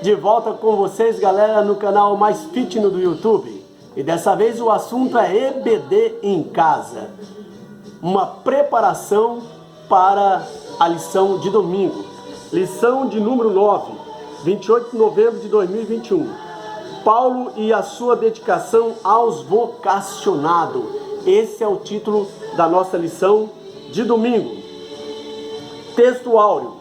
De volta com vocês, galera, no canal Mais Fitness do YouTube. E dessa vez o assunto é EBD em casa. Uma preparação para a lição de domingo. Lição de número 9, 28 de novembro de 2021. Paulo e a sua dedicação aos vocacionados. Esse é o título da nossa lição de domingo. Texto áureo.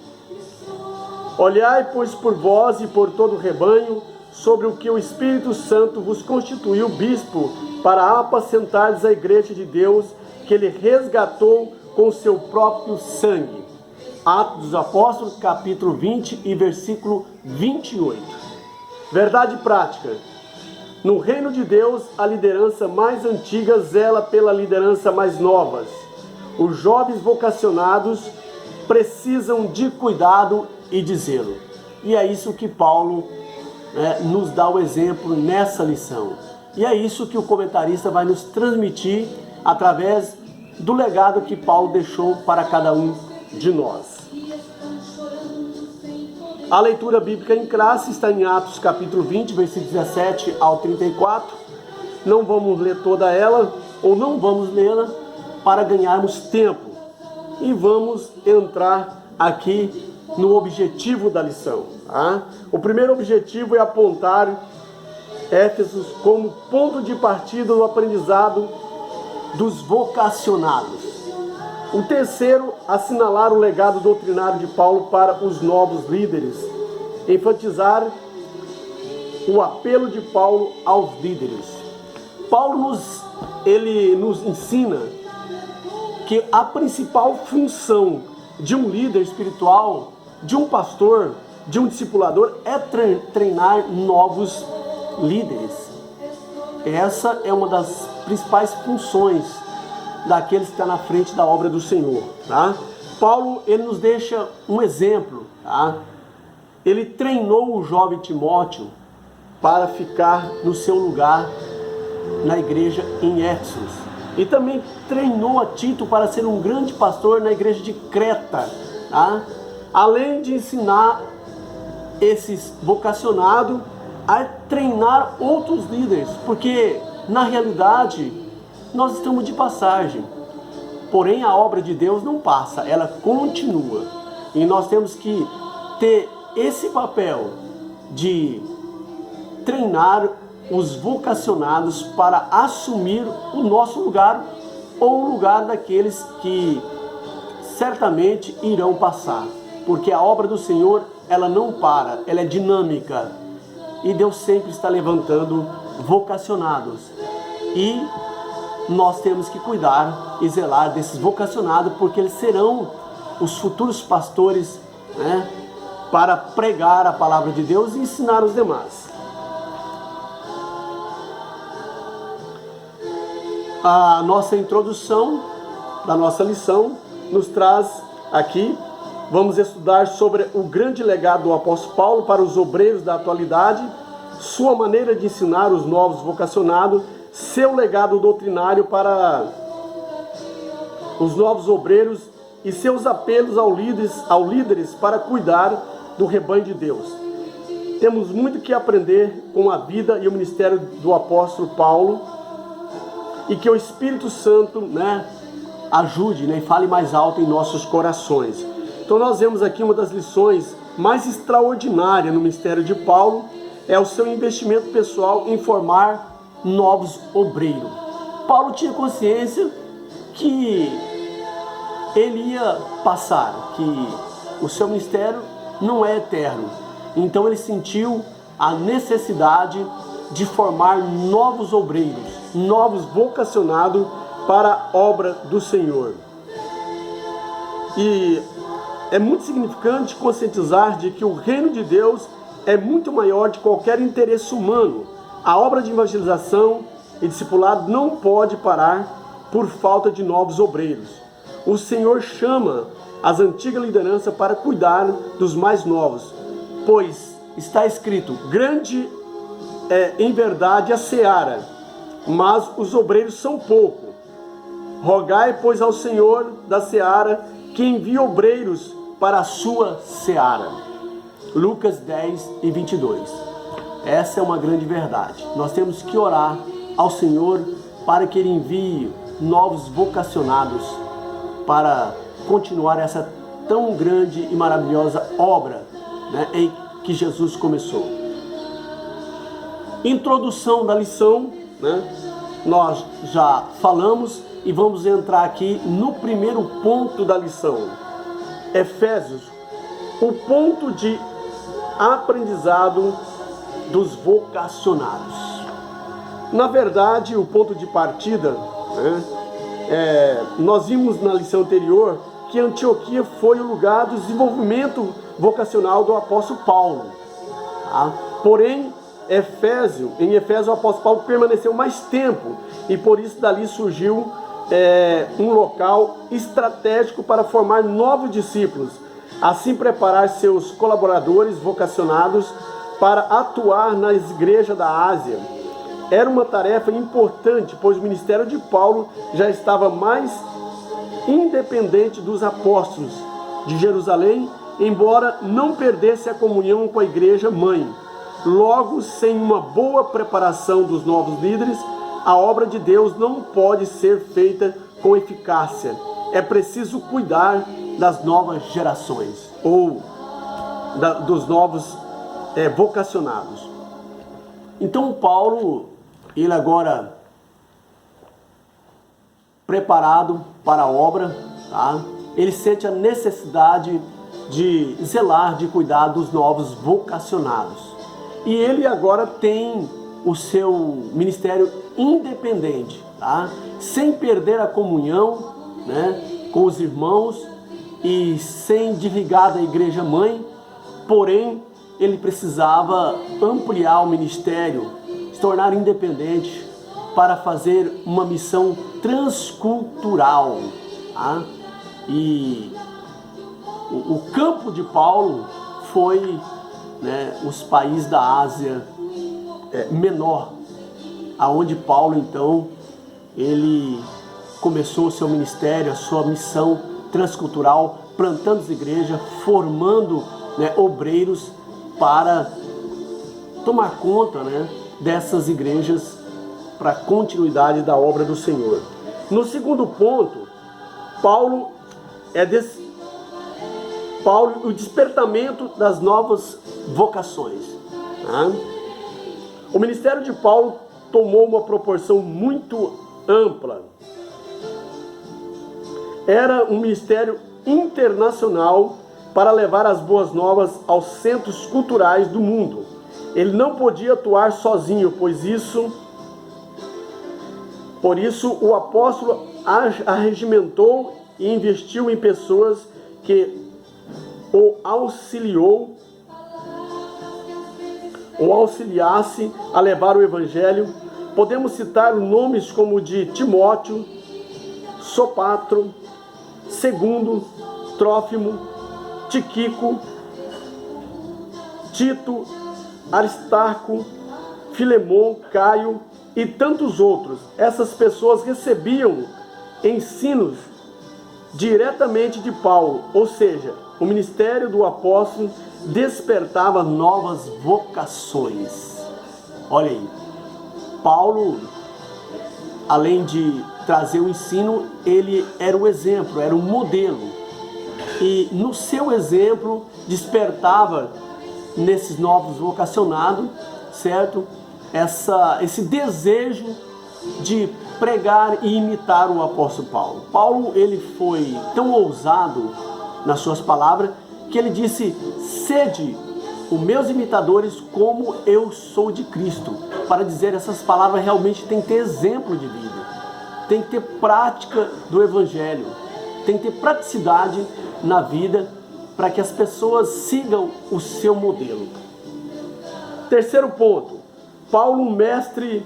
Olhai, pois, por vós e por todo o rebanho, sobre o que o Espírito Santo vos constituiu bispo, para apacentardes a igreja de Deus, que ele resgatou com o seu próprio sangue. Atos dos Apóstolos, capítulo 20 e versículo 28. Verdade prática. No reino de Deus, a liderança mais antiga zela pela liderança mais nova. Os jovens vocacionados precisam de cuidado e de zelo. E é isso que Paulo nos dá o exemplo nessa lição. E é isso que o comentarista vai nos transmitir através do legado que Paulo deixou para cada um de nós. A leitura bíblica em classe está em Atos capítulo 20, versículo 17 ao 34. Não vamos ler toda ela, ou não vamos lê-la, para ganharmos tempo. E vamos entrar aqui no objetivo da lição. Tá? O primeiro objetivo é apontar Éfeso como ponto de partida do aprendizado dos vocacionados. O terceiro, assinalar o legado doutrinário de Paulo para os novos líderes. Enfatizar o apelo de Paulo aos líderes. Paulo nos ensina que a principal função de um líder espiritual, de um pastor, de um discipulador, é treinar novos líderes. Essa é uma das principais funções daqueles que estão na frente da obra do Senhor. Tá? Paulo, ele nos deixa um exemplo. Tá? Ele treinou o jovem Timóteo para ficar no seu lugar na igreja em Éfeso. E também treinou a Tito para ser um grande pastor na igreja de Creta. Tá? Além de ensinar esses vocacionados a treinar outros líderes. Porque, na realidade, nós estamos de passagem. Porém, a obra de Deus não passa, ela continua. E nós temos que ter esse papel de treinar os vocacionados para assumir o nosso lugar ou o lugar daqueles que certamente irão passar. Porque a obra do Senhor, ela não para, ela é dinâmica. E Deus sempre está levantando vocacionados. E nós temos que cuidar e zelar desses vocacionados, porque eles serão os futuros pastores, para pregar a palavra de Deus e ensinar os demais. A nossa introdução da nossa lição nos traz aqui, vamos estudar sobre o grande legado do apóstolo Paulo para os obreiros da atualidade, sua maneira de ensinar os novos vocacionados, seu legado doutrinário para os novos obreiros e seus apelos aos líderes para cuidar do rebanho de Deus. Temos muito que aprender com a vida e o ministério do apóstolo Paulo, e que o Espírito Santo ajude e fale mais alto em nossos corações. Então nós vemos aqui uma das lições mais extraordinárias no ministério de Paulo, é o seu investimento pessoal em formar novos obreiros. Paulo tinha consciência que ele ia passar, que o seu ministério não é eterno. Então ele sentiu a necessidade de formar novos obreiros, novos vocacionados para a obra do Senhor. E é muito significante conscientizar de que o reino de Deus é muito maior de qualquer interesse humano. A obra de evangelização e discipulado não pode parar por falta de novos obreiros. O Senhor chama as antigas lideranças para cuidar dos mais novos, pois está escrito: grande em verdade a seara, mas os obreiros são poucos. Rogai, pois, ao Senhor da seara que envie obreiros para a sua seara. Lucas 10 e 22. Essa é uma grande verdade. Nós temos que orar ao Senhor para que Ele envie novos vocacionados para continuar essa tão grande e maravilhosa obra, né, em que Jesus começou. Introdução da lição, né, nós já falamos e vamos entrar aqui no primeiro ponto da lição. Efésios, o ponto de aprendizado dos vocacionados. Na verdade, o ponto de partida, né, nós vimos na lição anterior que Antioquia foi o lugar do desenvolvimento vocacional do apóstolo Paulo. Tá? Porém, em Efésio o apóstolo Paulo permaneceu mais tempo e por isso dali surgiu um local estratégico para formar novos discípulos, assim preparar seus colaboradores vocacionados para atuar nas igrejas da Ásia. Era uma tarefa importante, pois o ministério de Paulo já estava mais independente dos apóstolos de Jerusalém, embora não perdesse a comunhão com a igreja mãe. Logo, sem uma boa preparação dos novos líderes, a obra de Deus não pode ser feita com eficácia. É preciso cuidar das novas gerações, ou dos novos vocacionados. Então Paulo, ele agora preparado para a obra, tá? Ele sente a necessidade de zelar, de cuidar dos novos vocacionados. E ele agora tem o seu ministério independente, tá? Sem perder a comunhão, né, com os irmãos e sem desligar da igreja mãe. Porém, ele precisava ampliar o ministério, se tornar independente para fazer uma missão transcultural. Tá? E o campo de Paulo foi, né, os países da Ásia Menor, aonde Paulo então ele começou o seu ministério, a sua missão transcultural, plantando as igrejas, formando, né, obreiros para tomar conta, né, dessas igrejas para a continuidade da obra do Senhor. No segundo ponto, Paulo, o despertamento das novas vocações. Tá? O ministério de Paulo tomou uma proporção muito ampla. Era um ministério internacional para levar as boas novas aos centros culturais do mundo. Ele não podia atuar sozinho, por isso o apóstolo arregimentou e investiu em pessoas que o auxiliasse a levar o evangelho. Podemos citar nomes como de Timóteo, Sopatro, Segundo, Trófimo, Tíquico, Tito, Aristarco, Filemon, Caio e tantos outros. Essas pessoas recebiam ensinos diretamente de Paulo, ou seja, o ministério do apóstolo despertava novas vocações. Olha aí, Paulo, além de trazer o ensino, ele era o exemplo, era o modelo. E no seu exemplo despertava nesses novos vocacionados, certo? Esse desejo de pregar e imitar o apóstolo Paulo. Paulo, ele foi tão ousado nas suas palavras que ele disse: sede os meus imitadores como eu sou de Cristo. Para dizer essas palavras, realmente tem que ter exemplo de vida, tem que ter prática do evangelho, tem que ter praticidade na vida para que as pessoas sigam o seu modelo. Terceiro ponto, Paulo, um mestre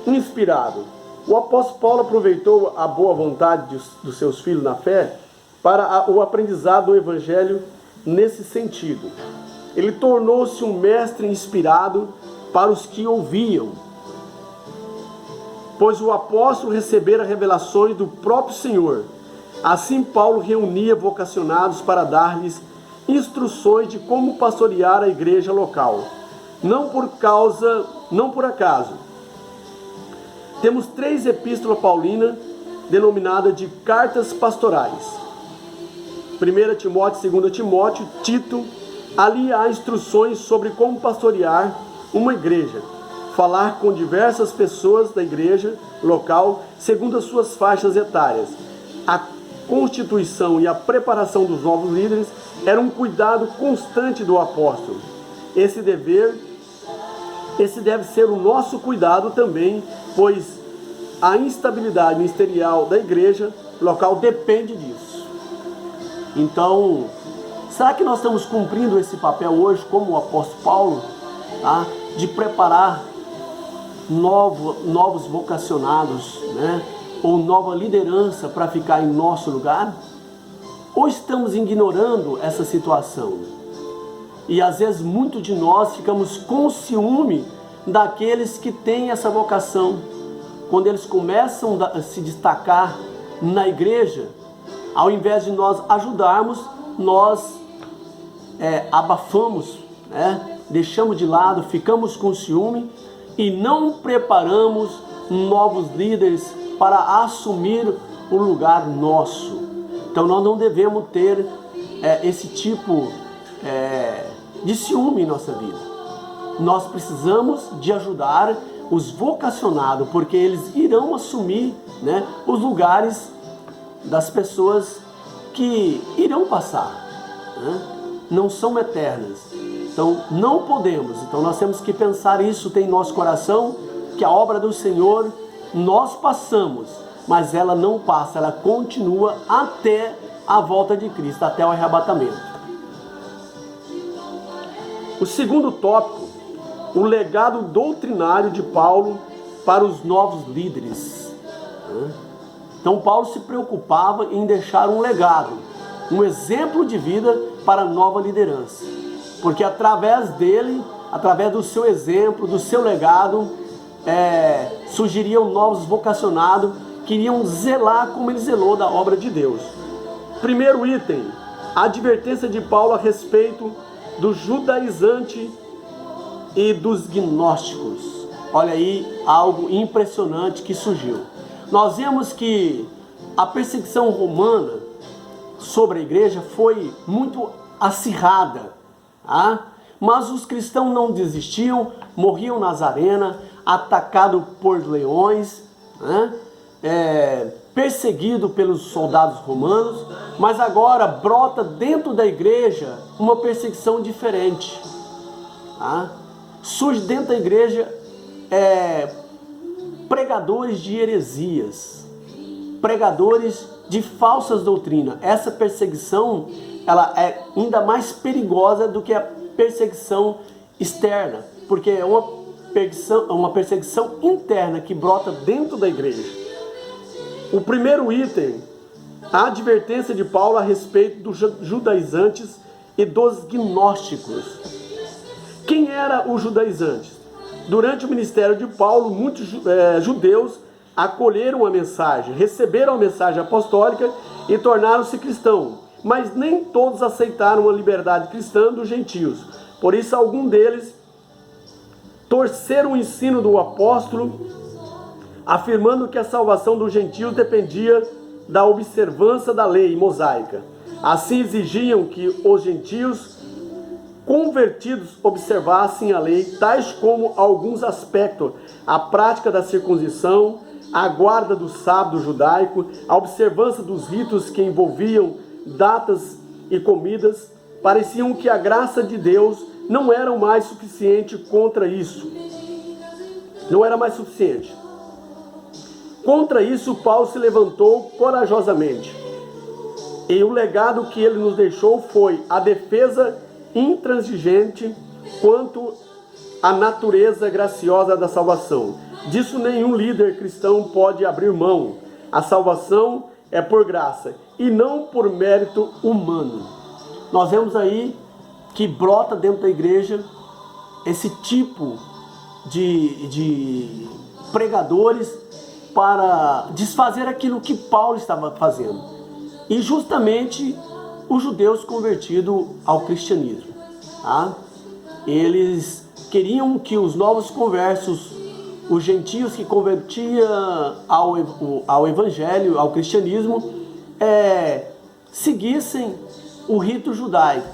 inspirado. O apóstolo Paulo aproveitou a boa vontade dos seus filhos na fé para o aprendizado do evangelho nesse sentido. Ele tornou-se um mestre inspirado para os que ouviam, pois o apóstolo recebera revelações do próprio Senhor. Assim, Paulo reunia vocacionados para dar-lhes instruções de como pastorear a igreja local. Não por acaso. Temos 3 epístolas paulinas denominadas de cartas pastorais. 1 Timóteo, 2 Timóteo, Tito. Ali há instruções sobre como pastorear uma igreja, falar com diversas pessoas da igreja local, segundo as suas faixas etárias. A constituição e a preparação dos novos líderes era um cuidado constante do apóstolo. Esse deve ser o nosso cuidado também, pois a instabilidade ministerial da igreja local depende disso. Então, será que nós estamos cumprindo esse papel hoje, como o apóstolo Paulo, tá? De preparar novos vocacionados, né? Ou nova liderança para ficar em nosso lugar? Ou estamos ignorando essa situação? E às vezes muito de nós ficamos com ciúme daqueles que têm essa vocação. Quando eles começam a se destacar na igreja, ao invés de nós ajudarmos, nós abafamos, né? Deixamos de lado, ficamos com ciúme e não preparamos novos líderes para assumir o lugar nosso. Então nós não devemos ter esse tipo de ciúme em nossa vida. Nós precisamos de ajudar os vocacionados, porque eles irão assumir, né, os lugares das pessoas que irão passar, né? Não são eternas. Então não podemos. Então nós temos que pensar isso, tem em nosso coração, que a obra do Senhor nós passamos, mas ela não passa, ela continua até a volta de Cristo, até o arrebatamento. O segundo tópico, o legado doutrinário de Paulo para os novos líderes. Então Paulo se preocupava em deixar um legado, um exemplo de vida para a nova liderança, porque através dele, através do seu exemplo, do seu legado, surgiriam novos vocacionados que iriam zelar como ele zelou da obra de Deus. Primeiro item, a advertência de Paulo a respeito do judaizante e dos gnósticos. Olha aí algo impressionante que surgiu. Nós vemos que a perseguição romana sobre a igreja foi muito acirrada, tá? Mas os cristãos não desistiam, morriam nas arenas, atacados por leões, né? Perseguido pelos soldados romanos, mas agora brota dentro da igreja uma perseguição diferente, tá? Surge dentro da igreja pregadores de heresias, pregadores de falsas doutrinas. Essa perseguição, ela é ainda mais perigosa do que a perseguição externa, porque é uma perseguição interna que brota dentro da igreja. O primeiro item, a advertência de Paulo a respeito dos judaizantes e dos gnósticos. Quem eram os judaizantes? Durante o ministério de Paulo, muitos judeus acolheram a mensagem, receberam a mensagem apostólica e tornaram-se cristãos. Mas nem todos aceitaram a liberdade cristã dos gentios. Por isso, alguns deles torceram o ensino do apóstolo, afirmando que a salvação dos gentios dependia da observância da lei mosaica. Assim exigiam que os gentios convertidos observassem a lei, tais como alguns aspectos: a prática da circuncisão, a guarda do sábado judaico, a observância dos ritos que envolviam datas e comidas. Pareciam que a graça de Deus não era mais suficiente contra isso. Não era mais suficiente. Contra isso, Paulo se levantou corajosamente. E o legado que ele nos deixou foi a defesa intransigente quanto à natureza graciosa da salvação. Disso nenhum líder cristão pode abrir mão. A salvação é por graça e não por mérito humano. Nós vemos aí que brota dentro da igreja esse tipo de pregadores para desfazer aquilo que Paulo estava fazendo. E justamente os judeus convertidos ao cristianismo. Tá? Eles queriam que os novos conversos, os gentios que convertiam ao evangelho, ao cristianismo, seguissem o rito judaico,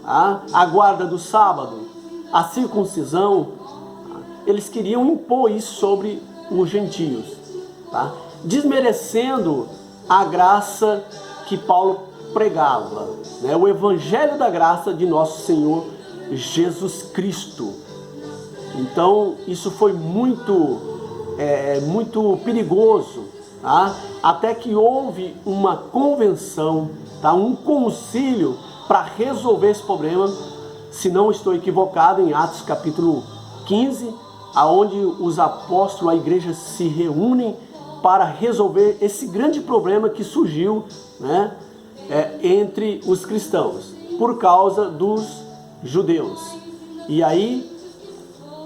tá? A guarda do sábado, a circuncisão. Eles queriam impor isso sobre os gentios, tá? Desmerecendo a graça que Paulo pregava, né? O evangelho da graça de nosso Senhor Jesus Cristo. Então isso foi muito perigoso, tá? Até que houve uma convenção, tá? Um concílio para resolver esse problema, se não estou equivocado, em Atos capítulo 15, aonde os apóstolos, a igreja se reúnem para resolver esse grande problema que surgiu, né, entre os cristãos, por causa dos judeus. E aí,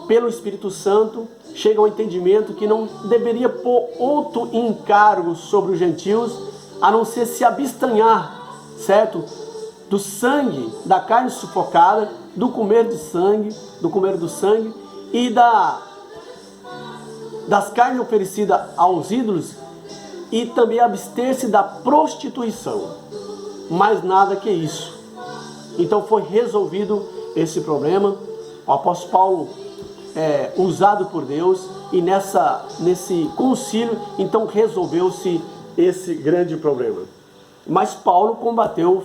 pelo Espírito Santo, chega ao entendimento que não deveria pôr outro encargo sobre os gentios, a não ser se abstenhar, certo? Do sangue, da carne sufocada, do comer do sangue e das carnes oferecidas aos ídolos, e também abster-se da prostituição. Mais nada que isso. Então foi resolvido esse problema. O apóstolo Paulo usado por Deus, e nesse concílio, então resolveu-se esse grande problema. Mas Paulo combateu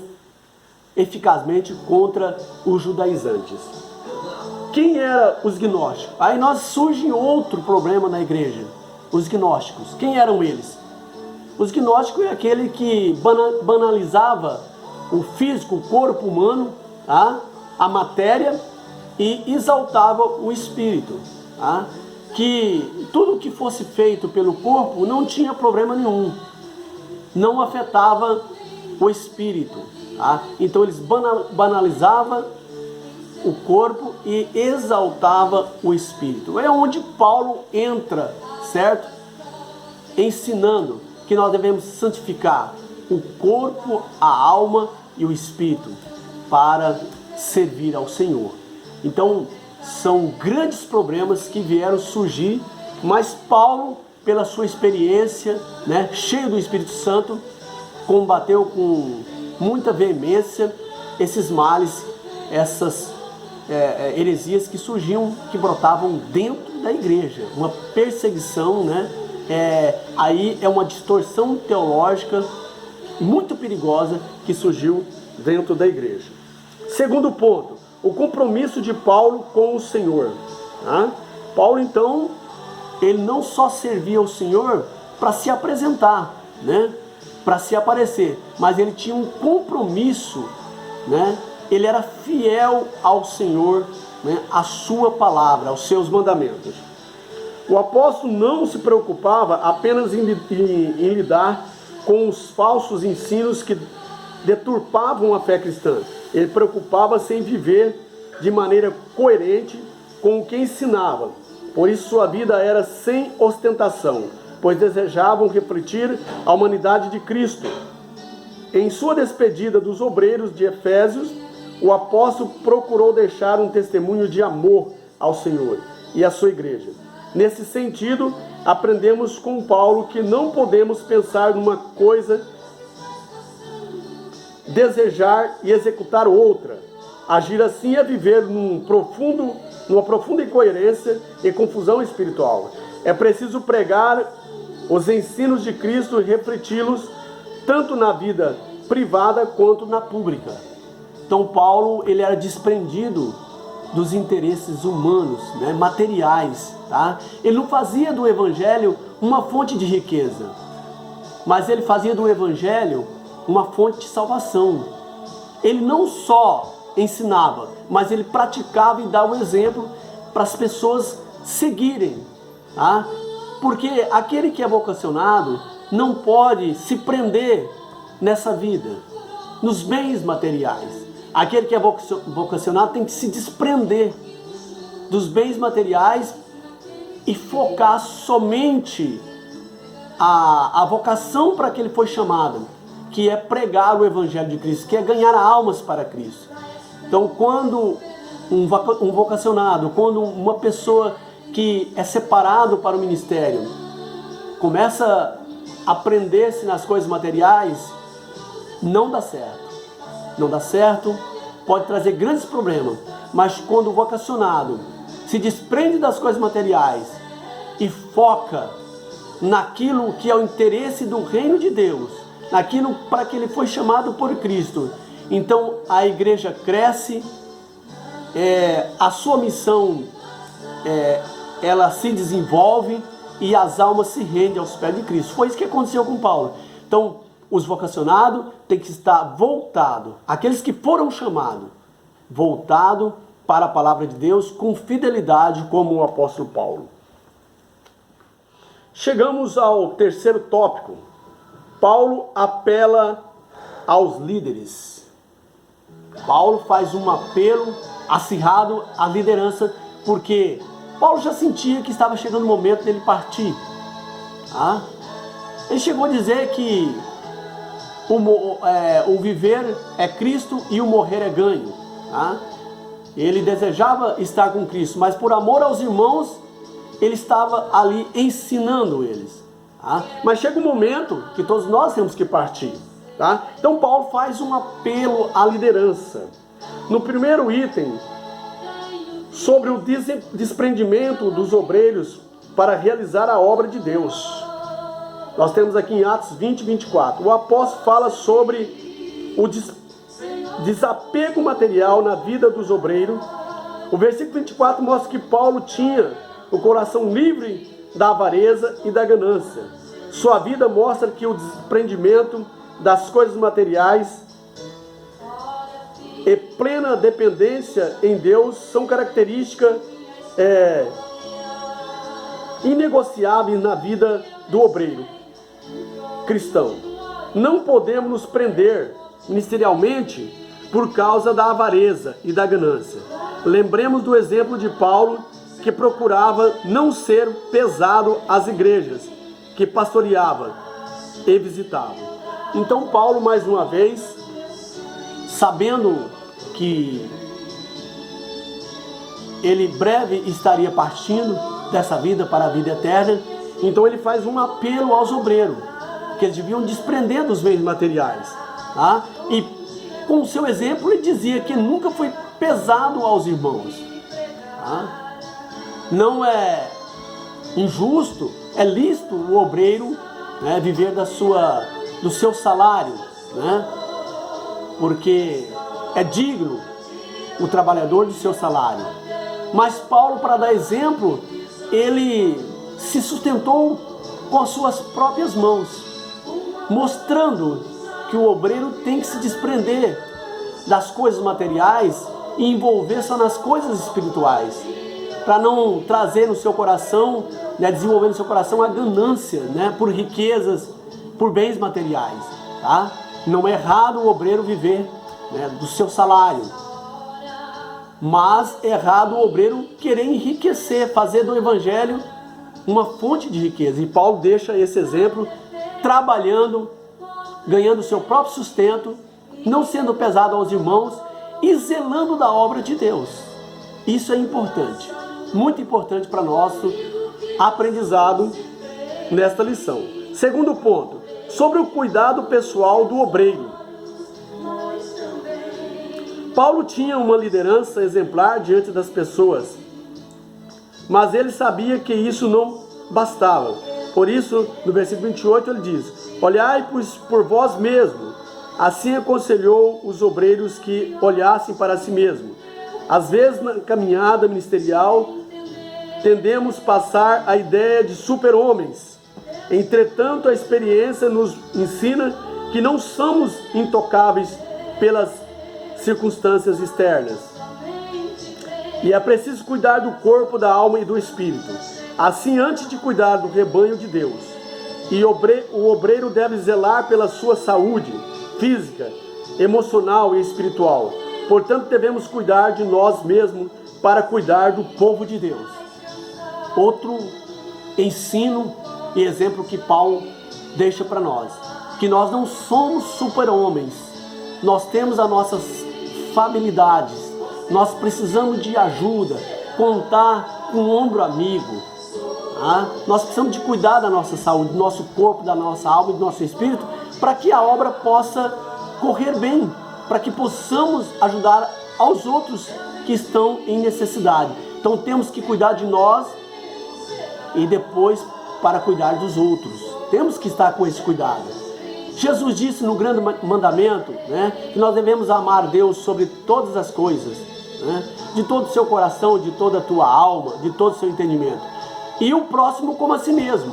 eficazmente contra os judaizantes. Quem eram os gnósticos? Aí surge outro problema na igreja. Os gnósticos, quem eram eles? Os gnósticos é aquele que banalizava o físico, o corpo humano, tá? A matéria, e exaltava o espírito, tá? Que tudo que fosse feito pelo corpo não tinha problema nenhum, não afetava o espírito, tá? Então eles banalizavam o corpo e exaltava o espírito. É onde Paulo entra, certo? Ensinando que nós devemos santificar o corpo, a alma e o espírito para servir ao Senhor. Então, são grandes problemas que vieram surgir, mas Paulo, pela sua experiência, né, cheio do Espírito Santo, combateu com muita veemência esses males, essas heresias que surgiam, que brotavam dentro da igreja. Uma perseguição, né? Aí é uma distorção teológica muito perigosa que surgiu dentro da igreja. Segundo ponto, o compromisso de Paulo com o Senhor. Tá? Paulo, então, ele não só servia ao Senhor para se apresentar, né? Para se aparecer, mas ele tinha um compromisso, né? Ele era fiel ao Senhor, né? À sua palavra, aos seus mandamentos. O apóstolo não se preocupava apenas em lidar com os falsos ensinos que deturpavam a fé cristã. Ele preocupava-se em viver de maneira coerente com o que ensinava. Por isso sua vida era sem ostentação, pois desejavam refletir a humanidade de Cristo. Em sua despedida dos obreiros de Efésios, o apóstolo procurou deixar um testemunho de amor ao Senhor e à sua igreja. Nesse sentido, aprendemos com Paulo que não podemos pensar numa coisa, desejar e executar outra. Agir assim é viver numa profunda incoerência e confusão espiritual. É preciso pregar os ensinos de Cristo e refleti-los tanto na vida privada quanto na pública. Então Paulo, ele era desprendido dos interesses humanos, né, materiais, tá? Ele não fazia do evangelho uma fonte de riqueza, mas ele fazia do evangelho uma fonte de salvação. Ele não só ensinava, mas ele praticava e dava o exemplo para as pessoas seguirem, tá? Porque aquele que é vocacionado não pode se prender nessa vida, nos bens materiais. Aquele que é vocacionado tem que se desprender dos bens materiais e focar somente a vocação para que ele foi chamado, que é pregar o Evangelho de Cristo, que é ganhar almas para Cristo. Então, quando um vocacionado, quando uma pessoa que é separado para o ministério começa a prender-se nas coisas materiais, não dá certo. Não dá certo, pode trazer grandes problemas. Mas quando o vocacionado se desprende das coisas materiais e foca naquilo que é o interesse do reino de Deus, naquilo para que ele foi chamado por Cristo, então a igreja cresce, a sua missão ela se desenvolve e as almas se rendem aos pés de Cristo. Foi isso que aconteceu com Paulo. Então, os vocacionados têm que estar voltados, aqueles que foram chamados, voltados para a palavra de Deus com fidelidade, como o apóstolo Paulo. Chegamos ao terceiro tópico. Paulo apela aos líderes. Paulo faz um apelo acirrado à liderança, porque Paulo já sentia que estava chegando o momento dele partir. Ele chegou a dizer que o viver é Cristo e o morrer é ganho. Ele desejava estar com Cristo, mas por amor aos irmãos, ele estava ali ensinando eles. Mas chega um momento que todos nós temos que partir. Então Paulo faz um apelo à liderança. No primeiro item, sobre o desprendimento dos obreiros para realizar a obra de Deus. Nós temos aqui em Atos 20, 24. O apóstolo fala sobre o desapego material na vida dos obreiros. O versículo 24 mostra que Paulo tinha o coração livre da avareza e da ganância. Sua vida mostra que o desprendimento das coisas materiais e plena dependência em Deus são características inegociáveis na vida do obreiro cristão. Não podemos nos prender ministerialmente por causa da avareza e da ganância. Lembremos do exemplo de Paulo, que procurava não ser pesado às igrejas que pastoreava e visitava. Então Paulo, mais uma vez, sabendo que ele breve estaria partindo dessa vida para a vida eterna, então ele faz um apelo aos obreiros, que eles deviam desprender dos bens materiais. E com o seu exemplo ele dizia que nunca foi pesado aos irmãos. Não é injusto, é lícito o obreiro viver do seu salário, porque é digno o trabalhador do seu salário. Mas Paulo, para dar exemplo, ele se sustentou com as suas próprias mãos, mostrando que o obreiro tem que se desprender das coisas materiais e envolver só nas coisas espirituais, para não trazer no seu coração, desenvolver no seu coração a ganância, por riquezas, por bens materiais. Não é errado o obreiro viver do seu salário, mas é errado o obreiro querer enriquecer, fazer do evangelho uma fonte de riqueza. E Paulo deixa esse exemplo, trabalhando, ganhando o seu próprio sustento, não sendo pesado aos irmãos e zelando da obra de Deus. Isso é importante, muito importante para nosso aprendizado nesta lição. Segundo ponto, sobre o cuidado pessoal do obreiro. Paulo tinha uma liderança exemplar diante das pessoas, mas ele sabia que isso não bastava. Por isso, no versículo 28 ele diz: olhai por vós mesmos. Assim aconselhou os obreiros que olhassem para si mesmos. Às vezes, na caminhada ministerial, tendemos a passar a ideia de super-homens. Entretanto, a experiência nos ensina que não somos intocáveis pelas circunstâncias externas. E é preciso cuidar do corpo, da alma e do espírito. Assim, antes de cuidar do rebanho de Deus, o obreiro deve zelar pela sua saúde física, emocional e espiritual. Portanto, devemos cuidar de nós mesmos para cuidar do povo de Deus. Outro ensino e exemplo que Paulo deixa para nós. que nós não somos super-homens, nós temos as nossas fragilidades, nós precisamos de ajuda, contar com um ombro amigo, tá? Nós precisamos de cuidar da nossa saúde, do nosso corpo, da nossa alma e do nosso espírito, para que a obra possa correr bem, para que possamos ajudar aos outros que estão em necessidade. Então temos que cuidar de nós e depois para cuidar dos outros. Temos que estar com esse cuidado. Jesus disse no grande mandamento, né, que nós devemos amar Deus sobre todas as coisas, né, de todo o seu coração, de toda a tua alma, de todo o seu entendimento. E o próximo como a si mesmo.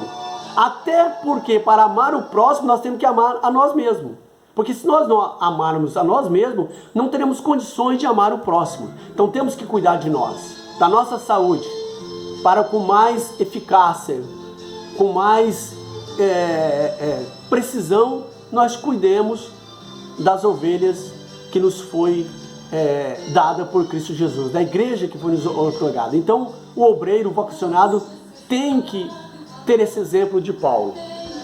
Até porque para amar o próximo nós temos que amar a nós mesmos. Porque se nós não amarmos a nós mesmos, não teremos condições de amar o próximo. Então temos que cuidar de nós, da nossa saúde, para com mais eficácia, com mais precisão, nós cuidemos das ovelhas que nos foi dada por Cristo Jesus, da igreja que foi nos otorgada. Então o obreiro, o vocacionado, tem que ter esse exemplo de Paulo.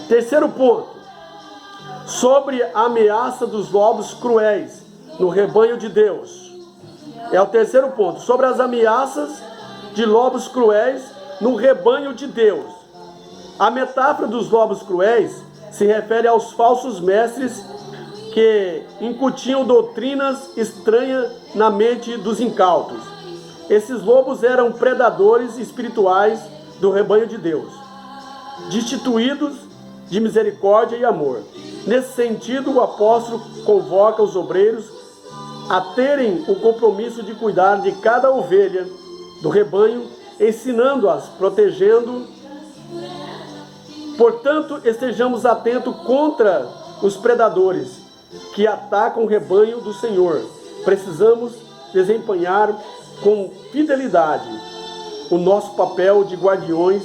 Terceiro ponto, sobre a ameaça dos lobos cruéis no rebanho de Deus. É o terceiro ponto, sobre as ameaças de lobos cruéis no rebanho de Deus. A metáfora dos lobos cruéis se refere aos falsos mestres que incutiam doutrinas estranhas na mente dos incautos. Esses lobos eram predadores espirituais do rebanho de Deus, destituídos de misericórdia e amor. Nesse sentido, o apóstolo convoca os obreiros a terem o compromisso de cuidar de cada ovelha do rebanho, ensinando-as, protegendo. Portanto, estejamos atentos contra os predadores que atacam o rebanho do Senhor. Precisamos desempenhar com fidelidade o nosso papel de guardiões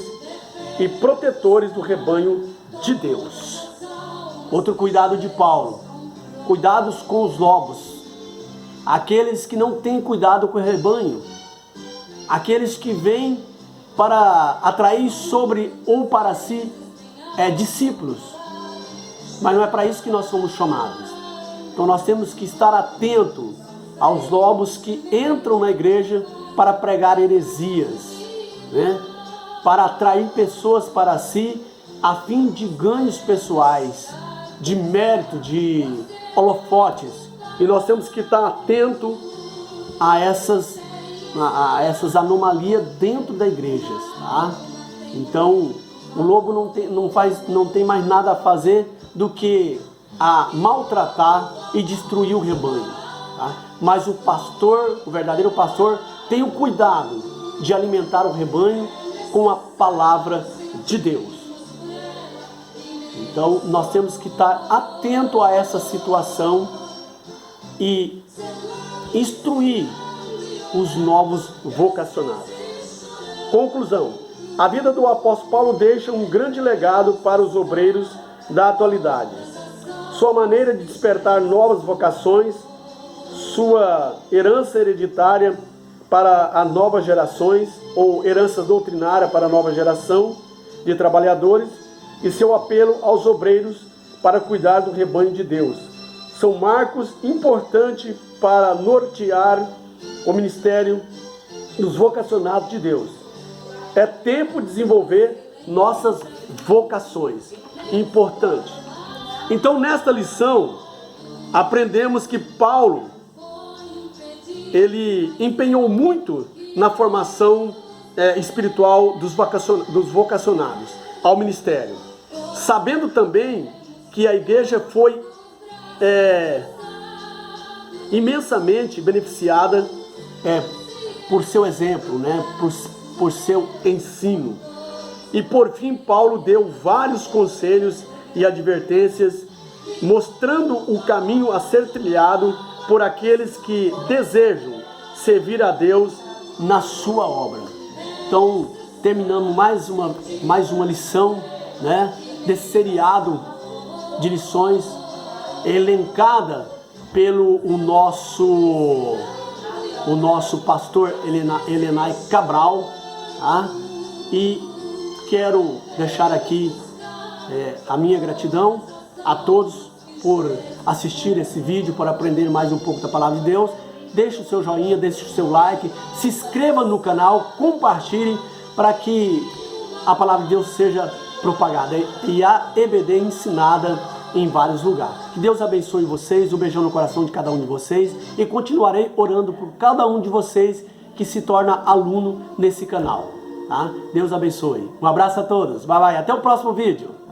e protetores do rebanho de Deus. Outro cuidado de Paulo, cuidados com os lobos, aqueles que não têm cuidado com o rebanho, aqueles que vêm para atrair sobre ou para si discípulos, mas não é para isso que nós somos chamados. Então nós temos que estar atento aos lobos que entram na igreja para pregar heresias, né? Para atrair pessoas para si, a fim de ganhos pessoais, de mérito, de holofotes. E nós temos que estar atento a essas anomalias dentro da igreja, tá? Então o lobo não tem mais nada a fazer do que a maltratar e destruir o rebanho, tá? Mas o pastor, o verdadeiro pastor, tem o cuidado de alimentar o rebanho com a palavra de Deus. Então nós temos que estar atento a essa situação e instruir os novos vocacionados. Conclusão: a vida do apóstolo Paulo deixa um grande legado para os obreiros da atualidade. Sua maneira de despertar novas vocações, sua herança hereditária para as novas gerações, ou herança doutrinária para a nova geração de trabalhadores, e seu apelo aos obreiros para cuidar do rebanho de Deus, são marcos importantes para nortear o ministério dos vocacionados de Deus. É tempo de desenvolver nossas vocações. Importante. Então, nesta lição, aprendemos que Paulo, ele empenhou muito na formação espiritual dos vocacionados ao ministério, sabendo também que a igreja foi imensamente beneficiada por seu exemplo, né? por seu ensino. E por fim, Paulo deu vários conselhos e advertências, mostrando o caminho a ser trilhado por aqueles que desejam servir a Deus na sua obra. Então, terminando mais uma lição, né, desse seriado de lições elencada pelo o nosso pastor Helenay Cabral, tá? E quero deixar aqui a minha gratidão a todos por assistir esse vídeo, por aprender mais um pouco da Palavra de Deus. Deixe o seu joinha, deixe o seu like, se inscreva no canal, compartilhe para que a Palavra de Deus seja propagada e a EBD ensinada em vários lugares. Que Deus abençoe vocês, um beijão no coração de cada um de vocês e continuarei orando por cada um de vocês que se torna aluno nesse canal. Tá? Deus abençoe. Um abraço a todos. Bye bye. Até o próximo vídeo.